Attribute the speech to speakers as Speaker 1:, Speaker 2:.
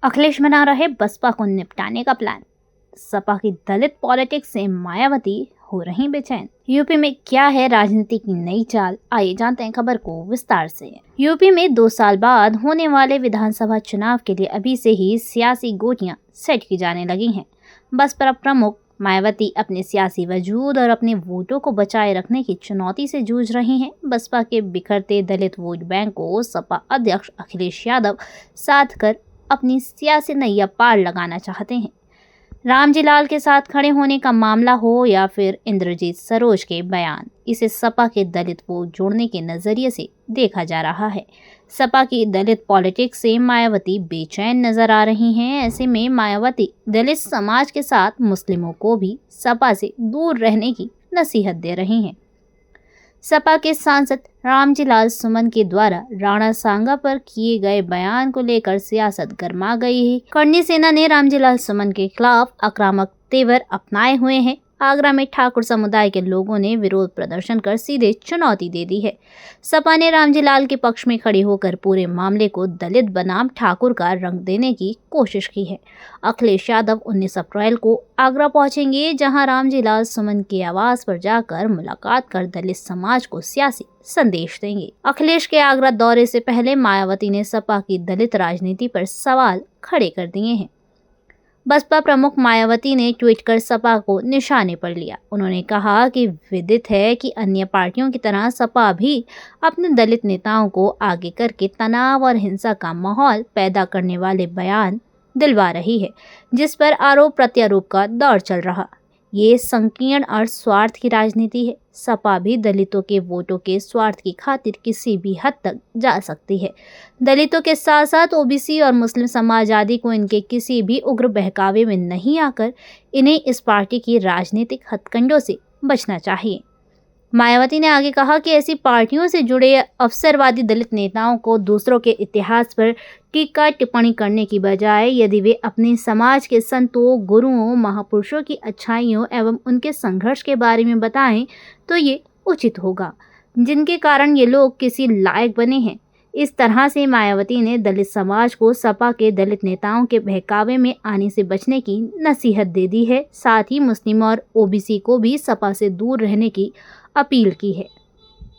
Speaker 1: अखिलेश बना रहे बसपा को निपटाने का प्लान। सपा की दलित पॉलिटिक्स से मायावती हो रही बेचैन। यूपी में क्या है राजनीति की नई चाल, आइए जानते हैं खबर को विस्तार से। यूपी में 2 साल बाद होने वाले विधानसभा चुनाव के लिए अभी से ही सियासी गोटियां सेट की जाने लगी हैं। बसपा प्रमुख मायावती अपने सियासी वजूद और अपने वोटों को बचाए रखने की चुनौती से जूझ रही हैं। बसपा के बिखरते दलित वोट बैंक को सपा अध्यक्ष अखिलेश यादव साथ कर अपनी सियासी नैया पार लगाना चाहते हैं। रामजी लाल के साथ खड़े होने का मामला हो या फिर इंद्रजीत सरोज के बयान, इसे सपा के दलित वोट जोड़ने के नजरिए से देखा जा रहा है। सपा की दलित पॉलिटिक्स से मायावती बेचैन नजर आ रही हैं। ऐसे में मायावती दलित समाज के साथ मुस्लिमों को भी सपा से दूर रहने की नसीहत दे रही हैं। सपा के सांसद रामजी लाल सुमन के द्वारा राणा सांगा पर किए गए बयान को लेकर सियासत गर्मा गई है। कर्णी सेना ने रामजी लाल सुमन के खिलाफ आक्रामक तेवर अपनाए हुए हैं। आगरा में ठाकुर समुदाय के लोगों ने विरोध प्रदर्शन कर सीधे चुनौती दे दी है। सपा ने रामजी लाल के पक्ष में खड़े होकर पूरे मामले को दलित बनाम ठाकुर का रंग देने की कोशिश की है। अखिलेश यादव 19 अप्रैल को आगरा पहुंचेंगे, जहां रामजी लाल सुमन के आवास पर जाकर मुलाकात कर दलित समाज को सियासी संदेश देंगे। अखिलेश के आगरा दौरे से पहले मायावती ने सपा की दलित राजनीति पर सवाल खड़े कर दिए हैं। बसपा प्रमुख मायावती ने ट्वीट कर सपा को निशाने पर लिया। उन्होंने कहा कि विदित है कि अन्य पार्टियों की तरह सपा भी अपने दलित नेताओं को आगे करके तनाव और हिंसा का माहौल पैदा करने वाले बयान दिलवा रही है, जिस पर आरोप प्रत्यारोप का दौर चल रहा। ये संकीर्ण और स्वार्थ की राजनीति है। सपा भी दलितों के वोटों के स्वार्थ की खातिर किसी भी हद तक जा सकती है। दलितों के साथ साथ ओबीसी और मुस्लिम समाज आदि को इनके किसी भी उग्र बहकावे में नहीं आकर इन्हें इस पार्टी की राजनीतिक हथकंडों से बचना चाहिए। मायावती ने आगे कहा कि ऐसी पार्टियों से जुड़े अवसरवादी दलित नेताओं को दूसरों के इतिहास पर टीका टिप्पणी करने की बजाय यदि वे अपने समाज के संतों, गुरुओं, महापुरुषों की अच्छाइयों एवं उनके संघर्ष के बारे में बताएं तो ये उचित होगा, जिनके कारण ये लोग किसी लायक बने हैं। इस तरह से मायावती ने दलित समाज को सपा के दलित नेताओं के बहकावे में आने से बचने की नसीहत दे दी है। साथ ही मुस्लिम और ओबीसी को भी सपा से दूर रहने की अपील की है।